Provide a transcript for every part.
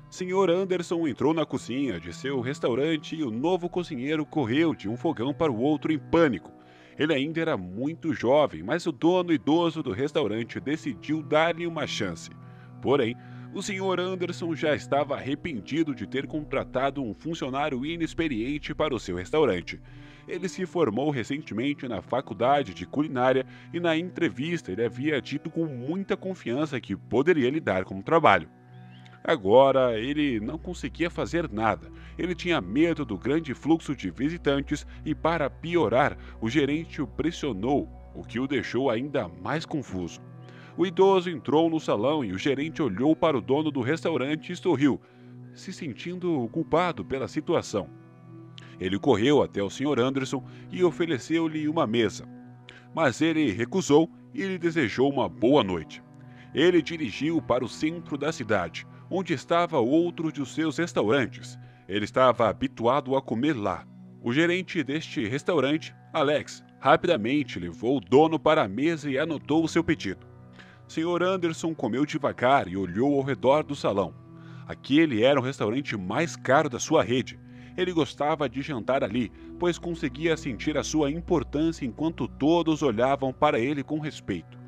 Sr. Anderson entrou na cozinha de seu restaurante e o novo cozinheiro correu de um fogão para o outro em pânico. Ele ainda era muito jovem, mas o dono idoso do restaurante decidiu dar-lhe uma chance. Porém, o Sr. Anderson já estava arrependido de ter contratado um funcionário inexperiente para o seu restaurante. Ele se formou recentemente na faculdade de culinária e na entrevista ele havia dito com muita confiança que poderia lidar com o trabalho. Agora, ele não conseguia fazer nada. Ele tinha medo do grande fluxo de visitantes e, para piorar, o gerente o pressionou, o que o deixou ainda mais confuso. O idoso entrou no salão e o gerente olhou para o dono do restaurante e sorriu, se sentindo culpado pela situação. Ele correu até o Sr. Anderson e ofereceu-lhe uma mesa, mas ele recusou e lhe desejou uma boa noite. Ele dirigiu para o centro da cidade, onde estava outro de seus restaurantes. Ele estava habituado a comer lá. O gerente deste restaurante, Alex, rapidamente levou o dono para a mesa e anotou o seu pedido. Sr. Anderson comeu devagar e olhou ao redor do salão. Aquele era o restaurante mais caro da sua rede. Ele gostava de jantar ali, pois conseguia sentir a sua importância enquanto todos olhavam para ele com respeito.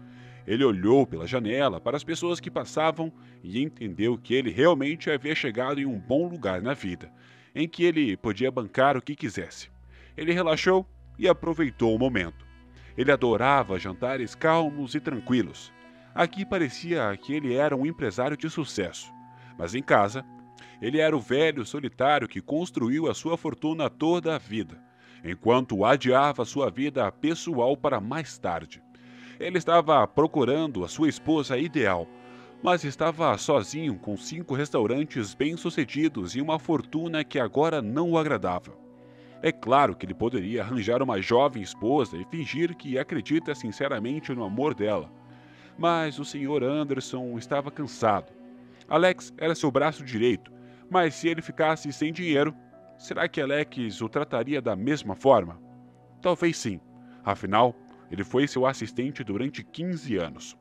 Ele olhou pela janela para as pessoas que passavam e entendeu que ele realmente havia chegado em um bom lugar na vida, em que ele podia bancar o que quisesse. Ele relaxou e aproveitou o momento. Ele adorava jantares calmos e tranquilos. Aqui parecia que ele era um empresário de sucesso, mas em casa, ele era o velho solitário que construiu a sua fortuna toda a vida, enquanto adiava sua vida pessoal para mais tarde. Ele estava procurando a sua esposa ideal, mas estava sozinho com 5 restaurantes bem-sucedidos e uma fortuna que agora não o agradava. É claro que ele poderia arranjar uma jovem esposa e fingir que acredita sinceramente no amor dela. Mas o Sr. Anderson estava cansado. Alex era seu braço direito, mas se ele ficasse sem dinheiro, será que Alex o trataria da mesma forma? Talvez sim. Afinal, ele foi seu assistente durante 15 anos.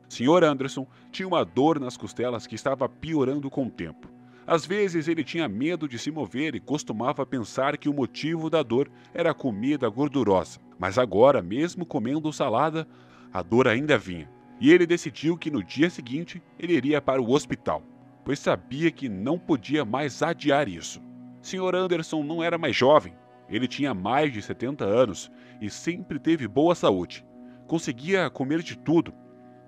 Sr. Anderson tinha uma dor nas costelas que estava piorando com o tempo. Às vezes ele tinha medo de se mover e costumava pensar que o motivo da dor era a comida gordurosa. Mas agora, mesmo comendo salada, a dor ainda vinha. E ele decidiu que no dia seguinte ele iria para o hospital, pois sabia que não podia mais adiar isso. Sr. Anderson não era mais jovem. Ele tinha mais de 70 anos e sempre teve boa saúde. Conseguia comer de tudo,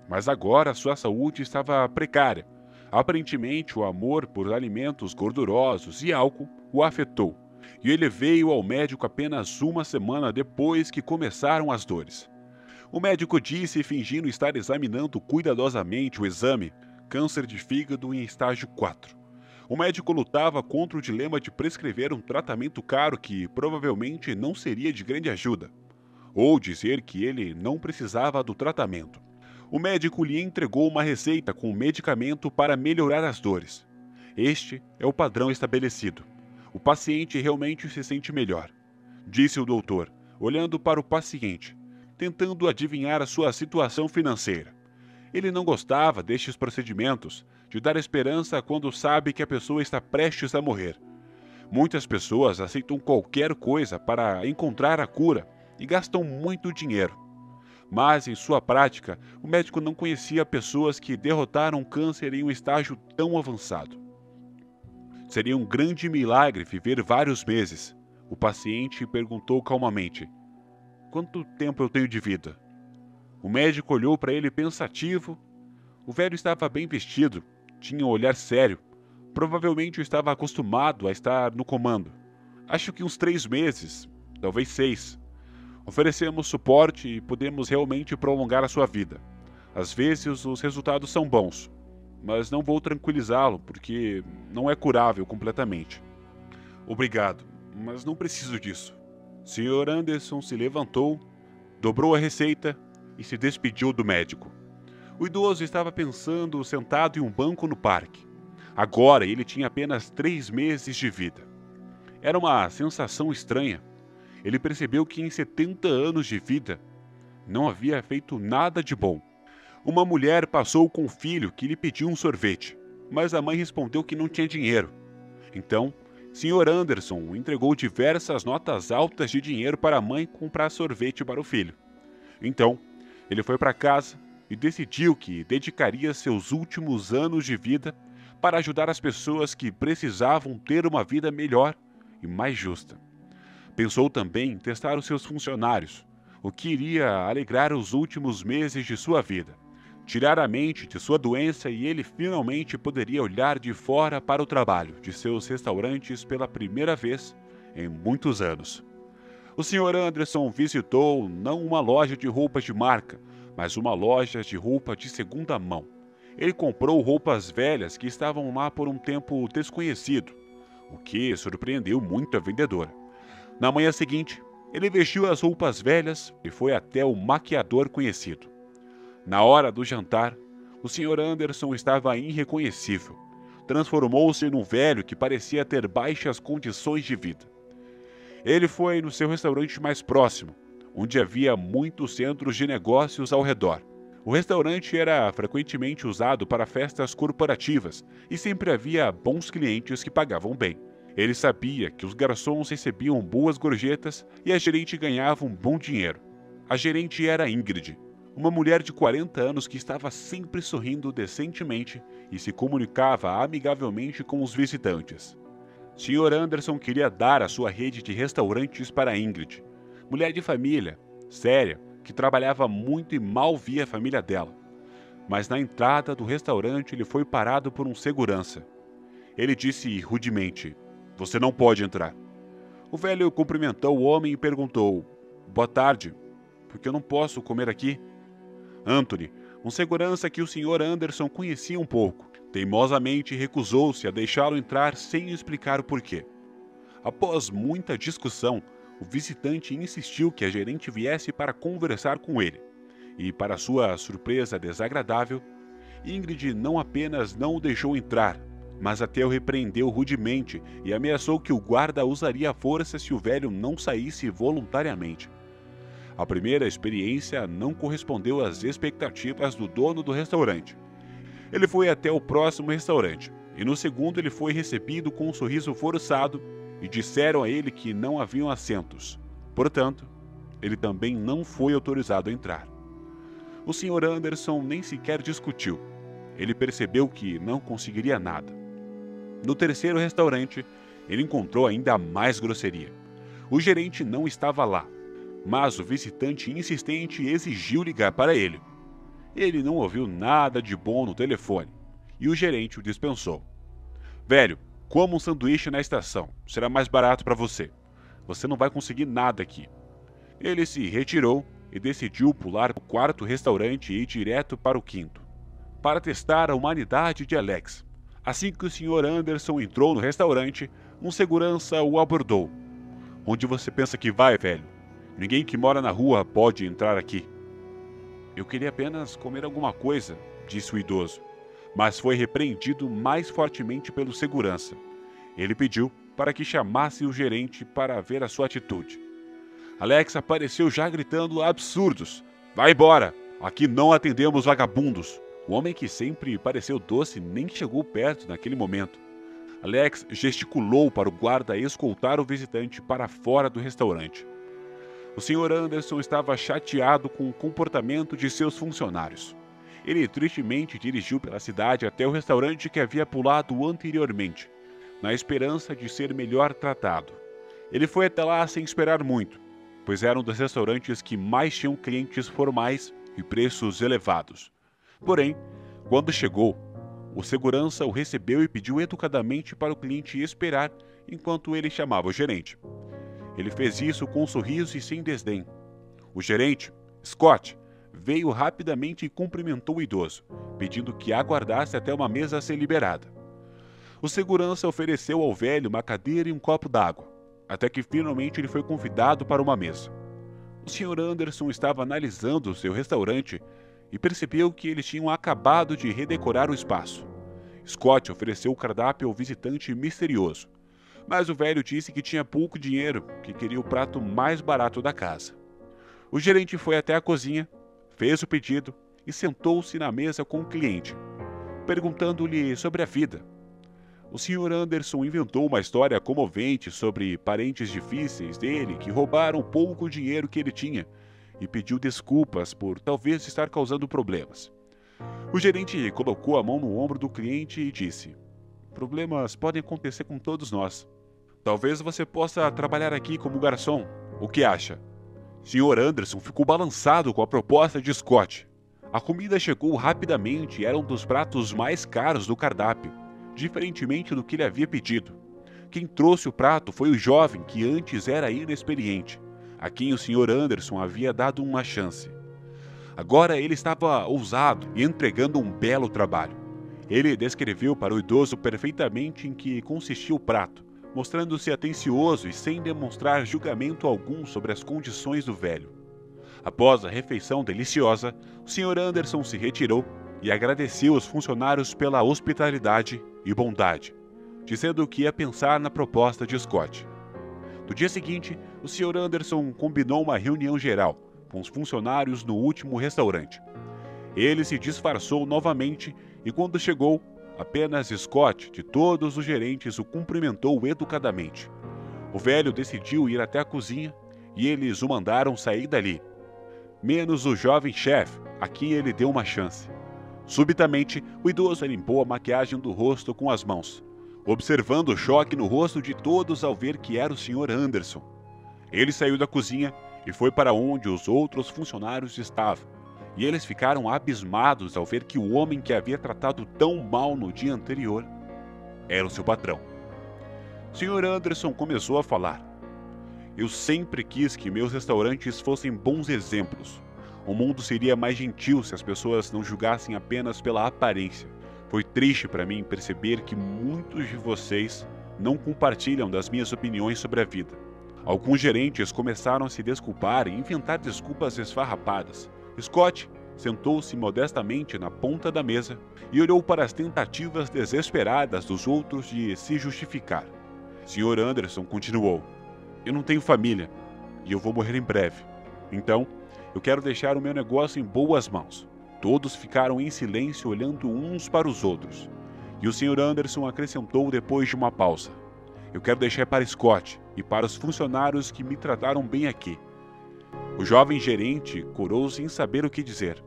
mas agora sua saúde estava precária. Aparentemente, o amor por alimentos gordurosos e álcool o afetou, e ele veio ao médico apenas uma semana depois que começaram as dores. O médico disse, fingindo estar examinando cuidadosamente o exame, câncer de fígado em estágio 4. O médico lutava contra o dilema de prescrever um tratamento caro que provavelmente não seria de grande ajuda, ou dizer que ele não precisava do tratamento. O médico lhe entregou uma receita com um medicamento para melhorar as dores. Este é o padrão estabelecido. O paciente realmente se sente melhor, disse o doutor, olhando para o paciente, tentando adivinhar a sua situação financeira. Ele não gostava destes procedimentos, de dar esperança quando sabe que a pessoa está prestes a morrer. Muitas pessoas aceitam qualquer coisa para encontrar a cura e gastam muito dinheiro. Mas, em sua prática, o médico não conhecia pessoas que derrotaram o câncer em um estágio tão avançado. Seria um grande milagre viver vários meses. O paciente perguntou calmamente: "Quanto tempo eu tenho de vida?" O médico olhou para ele pensativo. O velho estava bem vestido, tinha um olhar sério. Provavelmente estava acostumado a estar no comando. "Acho que uns 3 meses, talvez 6. Oferecemos suporte e podemos realmente prolongar a sua vida. Às vezes os resultados são bons, mas não vou tranquilizá-lo porque não é curável completamente." "Obrigado, mas não preciso disso." Sr. Anderson se levantou, dobrou a receita e se despediu do médico. O idoso estava pensando sentado em um banco no parque. Agora ele tinha apenas 3 meses de vida. Era uma sensação estranha. Ele percebeu que em 70 anos de vida não havia feito nada de bom. Uma mulher passou com o filho que lhe pediu um sorvete. mas a mãe respondeu que não tinha dinheiro. Então, Sr. Anderson entregou diversas notas altas de dinheiro para a mãe comprar sorvete para o filho. Então, ele foi para casa e decidiu que dedicaria seus últimos anos de vida para ajudar as pessoas que precisavam ter uma vida melhor e mais justa. Pensou também em testar os seus funcionários, o que iria alegrar os últimos meses de sua vida, tirar a mente de sua doença e ele finalmente poderia olhar de fora para o trabalho de seus restaurantes pela primeira vez em muitos anos. O Sr. Anderson visitou não uma loja de roupas de marca, mas uma loja de roupa de segunda mão. Ele comprou roupas velhas que estavam lá por um tempo desconhecido, o que surpreendeu muito a vendedora. Na manhã seguinte, ele vestiu as roupas velhas e foi até o maquiador conhecido. Na hora do jantar, o Sr. Anderson estava irreconhecível. Transformou-se num velho que parecia ter baixas condições de vida. Ele foi no seu restaurante mais próximo, onde havia muitos centros de negócios ao redor. O restaurante era frequentemente usado para festas corporativas e sempre havia bons clientes que pagavam bem. Ele sabia que os garçons recebiam boas gorjetas e a gerente ganhava um bom dinheiro. A gerente era Ingrid, uma mulher de 40 anos que estava sempre sorrindo decentemente e se comunicava amigavelmente com os visitantes. Sr. Anderson queria dar a sua rede de restaurantes para Ingrid, mulher de família, séria, que trabalhava muito e mal via a família dela. Mas na entrada do restaurante ele foi parado por um segurança. Ele disse rudemente: "Você não pode entrar." O velho cumprimentou o homem e perguntou: "Boa tarde, por que eu não posso comer aqui?" Anthony, um segurança que o Sr. Anderson conhecia um pouco, teimosamente recusou-se a deixá-lo entrar sem explicar o porquê. Após muita discussão, o visitante insistiu que a gerente viesse para conversar com ele. E, para sua surpresa desagradável, Ingrid não apenas não o deixou entrar, mas até o repreendeu rudemente e ameaçou que o guarda usaria a força se o velho não saísse voluntariamente. A primeira experiência não correspondeu às expectativas do dono do restaurante. Ele foi até o próximo restaurante, e no segundo ele foi recebido com um sorriso forçado e disseram a ele que não haviam assentos. Portanto, ele também não foi autorizado a entrar. O Sr. Anderson nem sequer discutiu. Ele percebeu que não conseguiria nada. No terceiro restaurante, ele encontrou ainda mais grosseria. O gerente não estava lá, mas o visitante insistente exigiu ligar para ele. Ele não ouviu nada de bom no telefone, e o gerente o dispensou. "Velho, coma um sanduíche na estação, será mais barato para você. Você não vai conseguir nada aqui." Ele se retirou e decidiu pular o quarto restaurante e ir direto para o quinto, para testar a humanidade de Alex. Assim que o Sr. Anderson entrou no restaurante, um segurança o abordou. "Onde você pensa que vai, velho? Ninguém que mora na rua pode entrar aqui." "Eu queria apenas comer alguma coisa", disse o idoso, mas foi repreendido mais fortemente pelo segurança. Ele pediu para que chamasse o gerente para ver a sua atitude. Alex apareceu já gritando absurdos. "Vai embora! Aqui não atendemos vagabundos." O homem, que sempre pareceu doce, nem chegou perto naquele momento. Alex gesticulou para o guarda escoltar o visitante para fora do restaurante. O Sr. Anderson estava chateado com o comportamento de seus funcionários. Ele tristemente dirigiu pela cidade até o restaurante que havia pulado anteriormente, na esperança de ser melhor tratado. Ele foi até lá sem esperar muito, pois era um dos restaurantes que mais tinham clientes formais e preços elevados. Porém, quando chegou, o segurança o recebeu e pediu educadamente para o cliente esperar enquanto ele chamava o gerente. Ele fez isso com um sorriso e sem desdém. O gerente, Scott, veio rapidamente e cumprimentou o idoso, pedindo que aguardasse até uma mesa ser liberada. O segurança ofereceu ao velho uma cadeira e um copo d'água, até que finalmente ele foi convidado para uma mesa. O Sr. Anderson estava analisando o seu restaurante e percebeu que eles tinham acabado de redecorar o espaço. Scott ofereceu o cardápio ao visitante misterioso, mas o velho disse que tinha pouco dinheiro, que queria o prato mais barato da casa. O gerente foi até a cozinha, fez o pedido e sentou-se na mesa com o cliente. perguntando-lhe sobre a vida. O Sr. Anderson inventou uma história comovente sobre parentes difíceis dele que roubaram pouco dinheiro que ele tinha e pediu desculpas por talvez estar causando problemas. O gerente colocou a mão no ombro do cliente e disse: "Problemas podem acontecer com todos nós. Talvez você possa trabalhar aqui como garçom. O que acha?" Sr. Anderson ficou balançado com a proposta de Scott. A comida chegou rapidamente e era um dos pratos mais caros do cardápio, diferentemente do que ele havia pedido. Quem trouxe o prato foi o jovem que antes era inexperiente, a quem o Sr. Anderson havia dado uma chance. Agora ele estava ousado e entregando um belo trabalho. Ele descreveu para o idoso perfeitamente em que consistia o prato, mostrando-se atencioso e sem demonstrar julgamento algum sobre as condições do velho. Após a refeição deliciosa, o Sr. Anderson se retirou e agradeceu aos funcionários pela hospitalidade e bondade, dizendo que ia pensar na proposta de Scott. No dia seguinte, o Sr. Anderson combinou uma reunião geral com os funcionários no último restaurante. Ele se disfarçou novamente e, quando chegou, apenas Scott, de todos os gerentes, o cumprimentou educadamente. O velho decidiu ir até a cozinha e eles o mandaram sair dali, menos o jovem chefe, a quem ele deu uma chance. Subitamente, o idoso limpou a maquiagem do rosto com as mãos, observando o choque no rosto de todos ao ver que era o Sr. Anderson. Ele saiu da cozinha e foi para onde os outros funcionários estavam, e eles ficaram abismados ao ver que o homem que havia tratado tão mal no dia anterior era o seu patrão. O Sr. Anderson começou a falar: "Eu sempre quis que meus restaurantes fossem bons exemplos. O mundo seria mais gentil se as pessoas não julgassem apenas pela aparência. Foi triste para mim perceber que muitos de vocês não compartilham das minhas opiniões sobre a vida." Alguns gerentes começaram a se desculpar e inventar desculpas esfarrapadas. Scott sentou-se modestamente na ponta da mesa e olhou para as tentativas desesperadas dos outros de se justificar. Sr. Anderson continuou: "Eu não tenho família e eu vou morrer em breve. Então, eu quero deixar o meu negócio em boas mãos." Todos ficaram em silêncio olhando uns para os outros. E o Sr. Anderson acrescentou depois de uma pausa: "Eu quero deixar para Scott e para os funcionários que me trataram bem aqui." O jovem gerente corou sem saber o que dizer.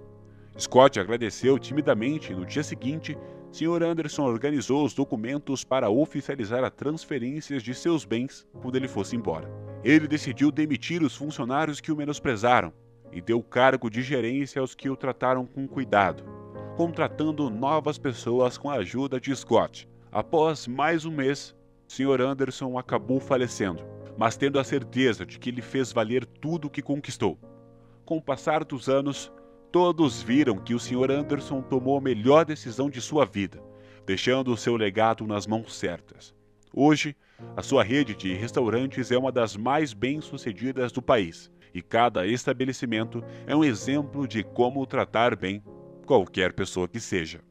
Scott agradeceu timidamente e no dia seguinte, Sr. Anderson organizou os documentos para oficializar as transferências de seus bens quando ele fosse embora. Ele decidiu demitir os funcionários que o menosprezaram e deu o cargo de gerência aos que o trataram com cuidado, contratando novas pessoas com a ajuda de Scott. Após mais um mês, Sr. Anderson acabou falecendo, mas tendo a certeza de que ele fez valer tudo o que conquistou. Com o passar dos anos, todos viram que o Sr. Anderson tomou a melhor decisão de sua vida, deixando o seu legado nas mãos certas. Hoje, a sua rede de restaurantes é uma das mais bem-sucedidas do país, e cada estabelecimento é um exemplo de como tratar bem qualquer pessoa que seja.